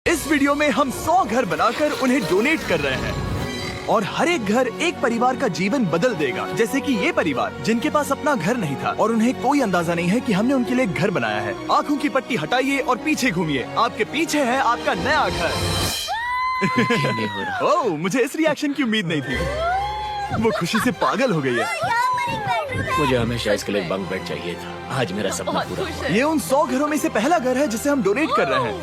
इस वीडियो में हम 100 घर बनाकर उन्हें डोनेट कर रहे हैं और हर एक घर एक परिवार का जीवन बदल देगा। जैसे कि ये परिवार जिनके पास अपना घर नहीं था और उन्हें कोई अंदाजा नहीं है कि हमने उनके लिए घर बनाया है। आंखों की पट्टी हटाइए और पीछे घूमिए। आपके पीछे है आपका नया घर। ओह, मुझे इस रिएक्शन की उम्मीद नहीं थी। वो खुशी से पागल हो गई है। मुझे हमेशा इसके लिए बंक बेड चाहिए था। आज मेरा सपना पूरा हुआ। ये उन 100 घरों में से पहला घर है जिसे हम डोनेट कर रहे हैं।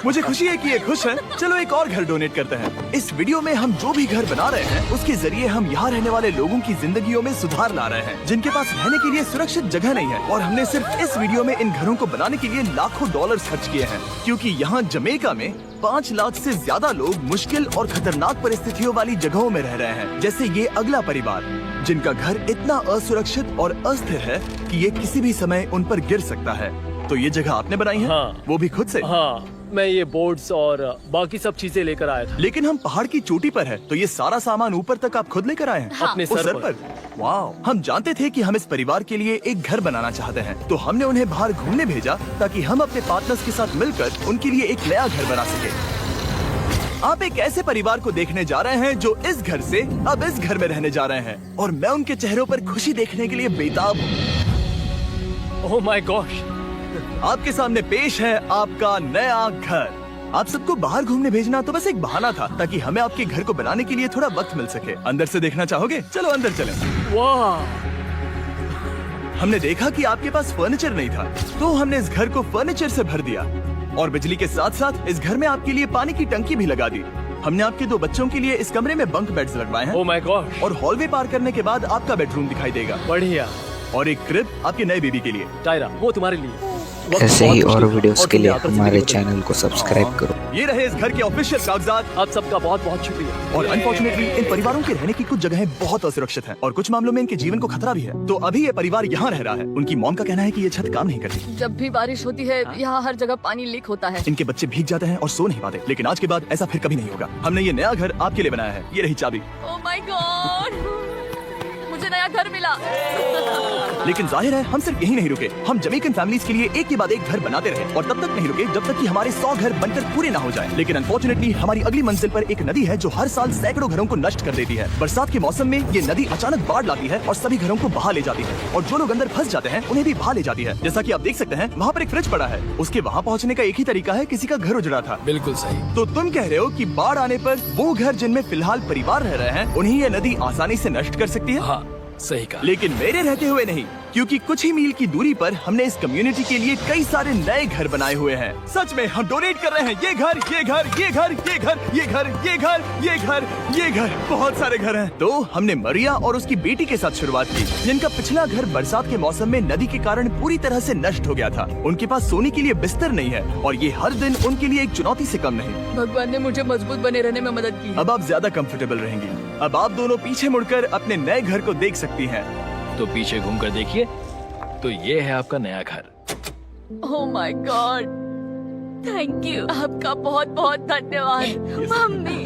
मुझे खुशी है कि ये खुश हैं। चलो एक और घर डोनेट करते हैं। इस वीडियो में हम जो भी घर बना रहे हैं उसके जरिए हम यहाँ रहने वाले लोगों की जिंदगियों में सुधार ला रहे हैं जिनके पास रहने के लिए सुरक्षित जगह नहीं है। और हमने सिर्फ इस वीडियो में इन घरों को बनाने के लिए लाखों डॉलर खर्च किए हैं, क्योंकि यहाँ जमैका में 5 लाख से ज्यादा लोग मुश्किल और खतरनाक परिस्थितियों वाली जगहों में रह रहे हैं। जैसे ये अगला परिवार जिनका घर इतना असुरक्षित और अस्थिर है कि ये किसी भी समय उन पर गिर सकता है। तो ये जगह आपने बनाई है? हाँ। वो भी खुद से? हाँ, मैं ये बोर्ड्स और बाकी सब चीजें लेकर आया था। लेकिन हम पहाड़ की चोटी पर है, तो ये सारा सामान ऊपर तक आप खुद लेकर आए हैं? अपने उस सर पर। वाह! हम जानते थे कि हम इस परिवार के लिए एक घर बनाना चाहते हैं, तो हमने उन्हें बाहर घूमने भेजा ताकि हम अपने पार्टनर्स के साथ मिलकर उनके लिए एक नया घर बना सके। आप एक ऐसे परिवार को देखने जा रहे हैं जो इस घर से अब इस घर में रहने जा रहे हैं, और मैं उनके चेहरों पर खुशी देखने के लिए बेताब हूँ। Oh my gosh! आपके सामने पेश है आपका नया घर। आप सबको बाहर घूमने भेजना तो बस एक बहाना था ताकि हमें आपके घर को बनाने के लिए थोड़ा वक्त मिल सके। अंदर से देखना चाहोगे? चलो अंदर चलें। वाह! हमने देखा कि आपके पास फर्नीचर नहीं था, तो हमने इस घर को फर्नीचर से भर दिया और बिजली के साथ साथ इस घर में आपके लिए पानी की टंकी भी लगा दी। हमने आपके 2 बच्चों के लिए इस कमरे में बंक बेड्स लगवाए हैं। Oh my gosh! और हॉलवे पार करने के बाद आपका बेडरूम दिखाई देगा। बढ़िया। और एक क्रिब आपके नए बेबी के लिए। टायरा, वो तुम्हारे लिए। ऐसे ही और बहुत वीडियोस मुश्किल के लिए और तुमने हमारे आकर चैनल को सब्सक्राइब करो। ये रहे इस घर के ऑफिशियल कागजात। आप सबका बहुत बहुत शुक्रिया। और अनफॉर्चुनेटली इन परिवारों के रहने की कुछ जगहें बहुत असुरक्षित हैं और कुछ मामलों में इनके जीवन को खतरा भी है। तो अभी ये परिवार यहाँ रह रहा है। उनकी मॉम का कहना है कि ये छत काम नहीं करती। जब भी बारिश होती है यहाँ हर जगह पानी लीक होता है। इनके बच्चे भीग जाते हैं और सो नहीं पाते, लेकिन आज के बाद ऐसा फिर कभी नहीं होगा। हमने ये नया घर आपके लिए बनाया है। ये रही चाबी। ओह माय गॉड, मुझे नया घर मिला। लेकिन जाहिर है हम सिर्फ यही नहीं रुके। हम जमैकन फैमिलीज के लिए एक के बाद एक घर बनाते रहे और तब तक नहीं रुके जब तक कि हमारे 100 घर बनकर पूरे ना हो जाएं। लेकिन अनफॉर्चुनेटली हमारी अगली मंजिल पर एक नदी है जो हर साल सैकड़ों घरों को नष्ट कर देती है। बरसात के मौसम में ये नदी अचानक बाढ़ लाती है और सभी घरों को बहा ले जाती है, और जो लोग अंदर फंस जाते हैं उन्हें भी बहा ले जाती है। जैसा कि आप देख सकते हैं वहाँ पर एक फ्रिज पड़ा है। उसके वहाँ पहुँचने का एक ही तरीका है, किसी का घर उजड़ा था। बिल्कुल सही। तो तुम कह रहे हो कि बाढ़ आने पर वो घर जिनमें फिलहाल परिवार रह रहे हैं उन्हें ये नदी आसानी से नष्ट कर सकती है? हाँ, सही कहा। लेकिन मेरे रहते हुए नहीं, क्योंकि कुछ ही मील की दूरी पर हमने इस कम्युनिटी के लिए कई सारे नए घर बनाए हुए हैं। सच में हम डोनेट कर रहे हैं। ये घर, ये घर, ये घर, ये घर, ये घर, ये घर, ये घर, ये घर, बहुत सारे घर हैं। तो हमने मरिया और उसकी बेटी के साथ शुरुआत की, जिनका पिछला घर बरसात के मौसम में नदी के कारण पूरी तरह से नष्ट हो गया था। उनके पास सोने के लिए बिस्तर नहीं है और ये हर दिन उनके लिए एक चुनौती से कम नहीं। भगवान ने मुझे मजबूत बने रहने में मदद की। अब आप ज्यादा कंफर्टेबल रहेंगी। अब आप दोनों पीछे मुड़कर अपने नए घर को देख सकती हैं। तो पीछे घूमकर देखिए, तो ये है आपका नया घर। Oh my God, thank you. आपका बहुत बहुत धन्यवाद मम्मी।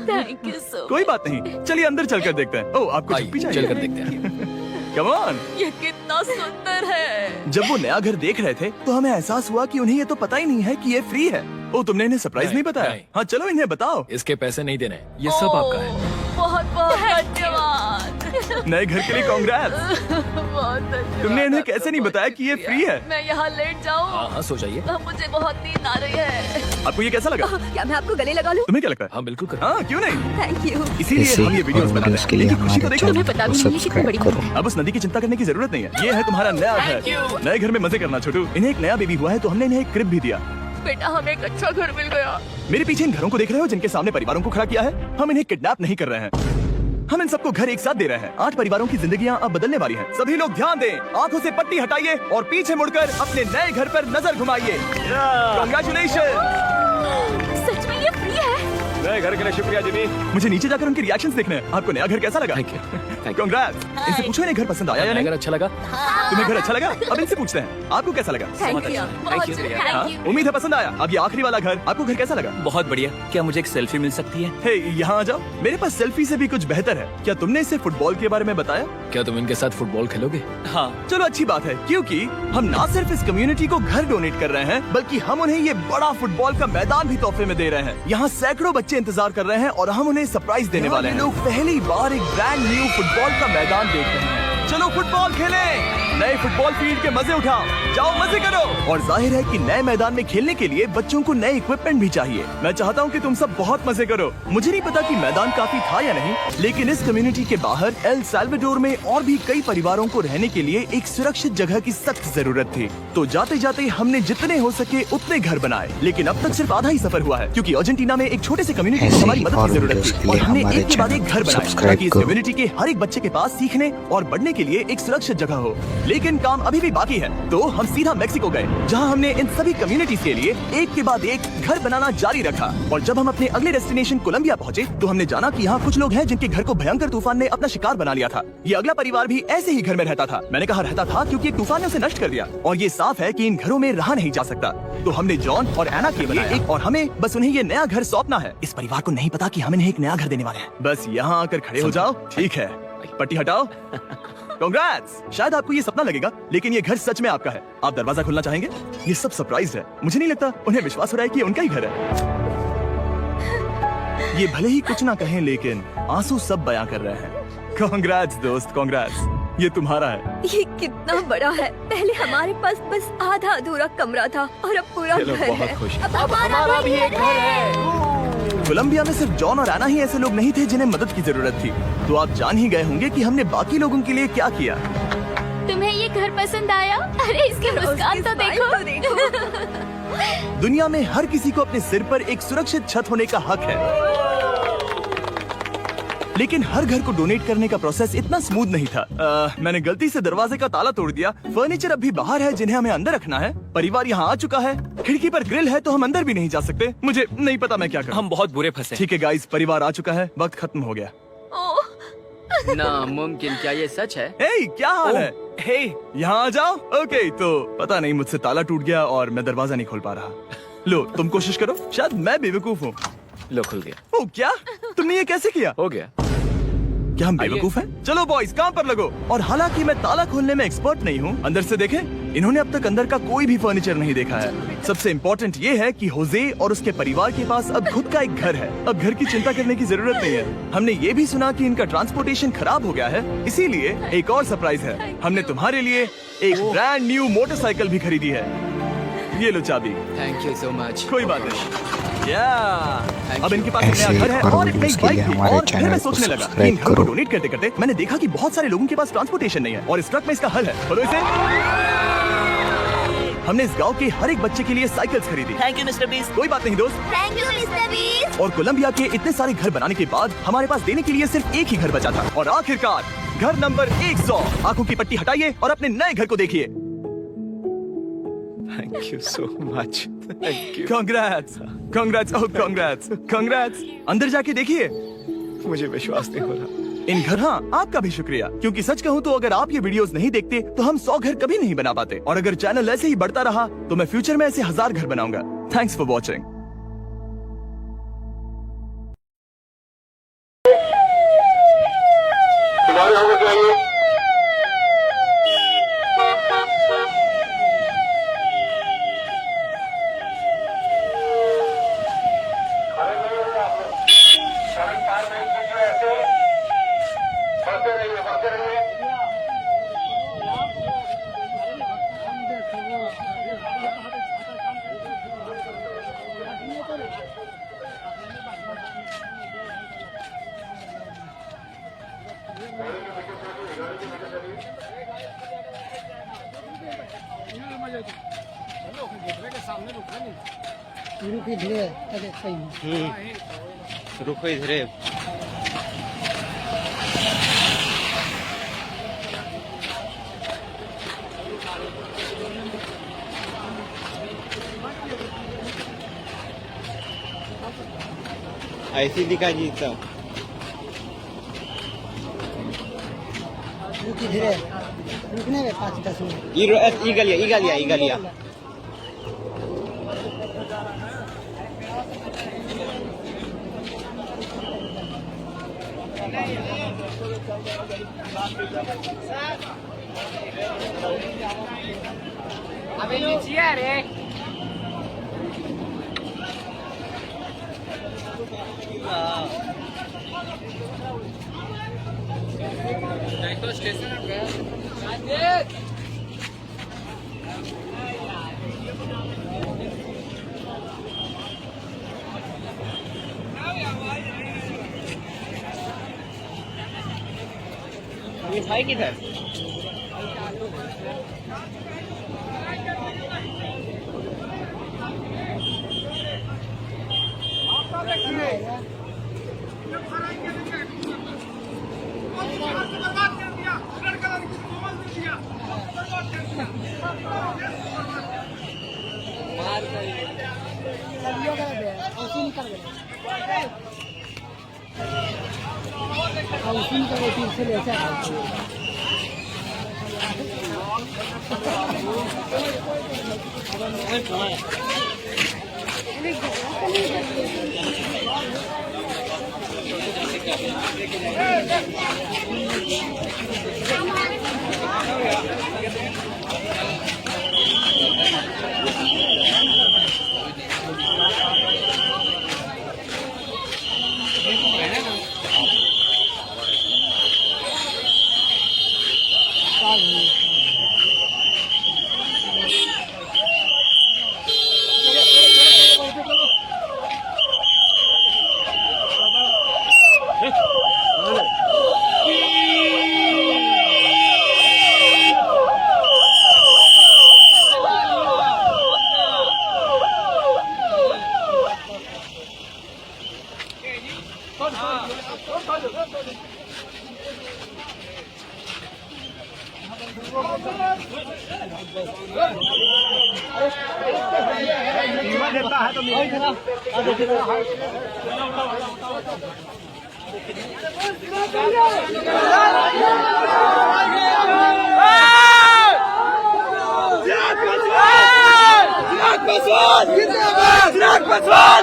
Thank you so. कोई बात नहीं, चलिए अंदर चलकर देखते हैं। ओह, आपको आइए, चुप्पी चाहिए? चलकर देखते हैं। Come on। ये कितना सुंदर है। जब वो नया घर देख रहे थे तो हमें एहसास हुआ कि उन्हें ये तो पता ही नहीं है कि ये फ्री है। ओ, तुमने इन्हें सरप्राइज नहीं बताया? नहीं। हाँ, चलो इन्हें बताओ। इसके पैसे नहीं देने, ये सब ओह, आपका है। बहुत बहुत धन्यवाद। नए घर के लिए कांग्रेट्स। बहुत धन्यवाद। तुमने इन्हें कैसे नहीं बताया कि ये फ्री है? मैं यहाँ लेट जाऊँ? हाँ हाँ, सो जाइए। मुझे बहुत नींद आ रही है। आपको ये कैसा लगा? क्या मैं आपको गले लगा लूं? तुम्हें क्या लगता है? हाँ बिल्कुल कर। हाँ, क्यों नहीं? Thank you. इसीलिए ऐसे हम ये ही वीडियोस और बनाते वीडियोस हैं। के लिए इनकी खुशी को हमारे देखो। चैनल पता को भी नहीं है कितनी बड़ी सब्सक्राइब करो। अब उस नदी की चिंता करने की जरूरत नहीं है। ये है तुम्हारा नया घर। नए घर में मजे करना छोटू। इन्हें एक नया बेबी हुआ है तो हमने इन्हें एक क्रिब भी दिया। बेटा, हमें एक अच्छा घर मिल गया। मेरे पीछे इन घरों को देख रहे हो जिनके सामने परिवारों को खड़ा किया है? हम इन्हें किडनैप नहीं कर रहे हैं, हम इन सबको घर एक साथ दे रहे हैं। 8 परिवारों की जिंदगियां अब बदलने वाली हैं। सभी लोग ध्यान दें, आंखों से पट्टी हटाइए और पीछे मुड़कर अपने नए घर पर नजर घुमाइए। कांग्रेचुलेशन। सच में ये फ्री है? नए घर के लिए शुक्रिया जिमी। मुझे नीचे जाकर उनके रिएक्शंस देखने हैं। आपको नया घर कैसा लगा? Thank you. you. कांग्रेट्स। इनसे पूछो इन्हें घर पसंद आया या नहीं। अगर अच्छा लगा तुम्हें घर अच्छा लगा? अब इनसे पूछते हैं आपको कैसा लगा? थैंक यू, हाँ, उम्मीद है पसंद आया। अब ये आखिरी वाला घर, आपको घर कैसा लगा? बहुत बढ़िया। क्या मुझे एक सेल्फी मिल सकती है? हे, यहाँ आ जाओ। मेरे पास सेल्फी से भी कुछ बेहतर है। क्या तुमने इसे फुटबॉल के बारे में बताया? क्या तुम इनके साथ फुटबॉल खेलोगे? हाँ। चलो अच्छी बात है, क्योंकि हम ना सिर्फ इस कम्युनिटी को घर डोनेट कर रहे हैं, बल्कि हम उन्हें ये बड़ा फुटबॉल का मैदान भी तोहफे में दे रहे हैं। यहाँ सैकड़ों बच्चे इंतजार कर रहे हैं और हम उन्हें सरप्राइज देने वाले हैं। लोग पहली बार एक ब्रांड न्यू फुटबॉल का मैदान देख रहे हैं। चलो फुटबॉल खेलें, नए फुटबॉल फील्ड के मजे उठाओ, जाओ मजे करो। और जाहिर है कि नए मैदान में खेलने के लिए बच्चों को नए इक्विपमेंट भी चाहिए। मैं चाहता हूँ कि तुम सब बहुत मजे करो। मुझे नहीं पता कि मैदान काफी था या नहीं, लेकिन इस कम्युनिटी के बाहर एल साल्वाडोर में और भी कई परिवारों को रहने के लिए एक सुरक्षित जगह की सख्त जरूरत थी। तो जाते जाते हमने जितने हो सके उतने घर बनाए, लेकिन अब तक सिर्फ आधा ही सफर हुआ है, क्योंकि अर्जेंटीना में एक छोटे से कम्युनिटी को ऐसे हमारी ही मदद और की जरूरत वीडियोस थी के और लिए हमने हमारे एक के बाद एक चैनल घर को बनाए सब्सक्राइब ताकि इस करो। कम्युनिटी के हर एक बच्चे के पास सीखने और बढ़ने के लिए एक सुरक्षित जगह हो। लेकिन काम अभी भी बाकी है, तो हम सीधा मेक्सिको गए, जहां हमने इन सभी कम्युनिटीज के लिए एक के बाद एक घर बनाना जारी रखा। और जब हम अपने अगले डेस्टिनेशन कोलंबिया पहुंचे, तो हमने जाना कि यहाँ कुछ लोग हैं जिनके घर को भयंकर तूफान ने अपना शिकार बना लिया था। ये अगला परिवार भी ऐसे ही घर में रहता था। मैंने कहा रहता था क्योंकि एक तूफान ने उसे नष्ट कर दिया, और ये साफ है कि इन घरों में रहा नहीं जा सकता। तो हमने जॉन और एना के लिए एक, और हमें बस उन्हें ये नया घर सौंपना है। इस परिवार को नहीं पता कि हम इन्हें एक नया घर देने वाले हैं। बस यहाँ आकर खड़े हो जाओ, ठीक है? पट्टी हटाओ। कांग्रेट्स। शायद आपको ये सपना लगेगा, लेकिन ये घर सच में आपका है। आप दरवाजा खोलना चाहेंगे? ये सब सरप्राइज है। मुझे नहीं लगता उन्हें विश्वास हो रहा है कि ये उनका ही घर है। ये भले ही कुछ ना कहें, लेकिन आंसू सब बयां कर रहे हैं। कांग्रेट्स दोस्त, कांग्रेट्स। ये तुम्हारा है। ये कितना बड़ा है। पहले हमारे पास बस आधा अधूरा कमरा था और अब पूरा चलो, घर बहुत है। खुश। अब हमारा भी एक घर है। कोलंबिया में सिर्फ जॉन और एना ही ऐसे लोग नहीं थे जिन्हें मदद की जरूरत थी। तो आप जान ही गए होंगे कि हमने बाकी लोगों के लिए क्या किया। तुम्हें ये घर पसंद आया? अरे इसकी मुस्कान तो देखो। दुनिया में हर किसी को अपने सिर पर एक सुरक्षित छत होने का हक है, लेकिन हर घर को डोनेट करने का प्रोसेस इतना स्मूथ नहीं था। मैंने गलती से दरवाजे का ताला तोड़ दिया। फर्नीचर अब भी बाहर है जिन्हें हमें अंदर रखना है। परिवार यहाँ आ चुका है। खिड़की पर ग्रिल है तो हम अंदर भी नहीं जा सकते। मुझे नहीं पता मैं क्या करूं। हम बहुत बुरे फंसे। ठीक है गाइस, परिवार आ चुका है, वक्त खत्म हो गया। नामुमकिन, क्या ये सच है? हे, क्या हाल है? हे, यहाँ आ जाओ। ओके, तो पता नहीं मुझसे ताला टूट गया और मैं दरवाजा नहीं खोल पा रहा। लो तुम कोशिश करो, शायद मैं बेवकूफ हूँ। लो खुल गया। ओ क्या? तुमने ये कैसे किया? हो गया। क्या हम बेवकूफ हैं? चलो बॉयज काम पर लगो। और हालांकि मैं ताला खोलने में एक्सपर्ट नहीं हूँ, अंदर से देखें, इन्होंने अब तक अंदर का कोई भी फर्नीचर नहीं देखा है। सबसे इम्पोर्टेंट ये है कि होजे और उसके परिवार के पास अब खुद का एक घर है। अब घर की चिंता करने की जरूरत नहीं है। हमने ये भी सुना कि इनका ट्रांसपोर्टेशन खराब हो गया है, इसीलिए एक और सरप्राइज है। हमने तुम्हारे लिए एक ब्रांड न्यू मोटरसाइकिल भी खरीदी है। ये लो चाबी। Thank you so much. कोई बात नहीं। अब इनके पास एक ऐसे नया घर है और और एक नई वीडियोस के बाइक लिए भी। हमारे और फिर चैनल मैं को सोचने लगा कि इन सब्सक्राइब घरों को करो। डोनेट करते करते मैंने देखा कि बहुत सारे लोगों के पास ट्रांसपोर्टेशन नहीं है, और इस ट्रक में इसका हल है। बोलो इसे। हमने इस गांव के हर एक बच्चे के लिए साइकिल्स खरीदी। Thank you mister beast. कोई बात नहीं दोस्त। Thank you mister beast. और कोलंबिया के इतने सारे घर बनाने के बाद हमारे पास देने के लिए सिर्फ एक ही घर बचा था। और आखिरकार घर नंबर 100। आंखों की पट्टी हटाइए और अपने नए घर को देखिए। Thank you so much. Thank you. Congrats, congrats, oh congrats, congrats. अंदर जाके देखिए। मुझे विश्वास नहीं हो रहा। इन घर, हाँ आपका भी शुक्रिया, क्योंकि सच कहूँ तो अगर आप ये वीडियोस नहीं देखते तो हम 100 घर कभी नहीं बना पाते। और अगर चैनल ऐसे ही बढ़ता रहा तो मैं फ्यूचर में ऐसे 1000 घर बनाऊंगा। Thanks for watching. रुको इधर। ऐसी दिखा जी सब। Igalia. ये भाई किधर?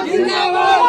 जिंदाबाद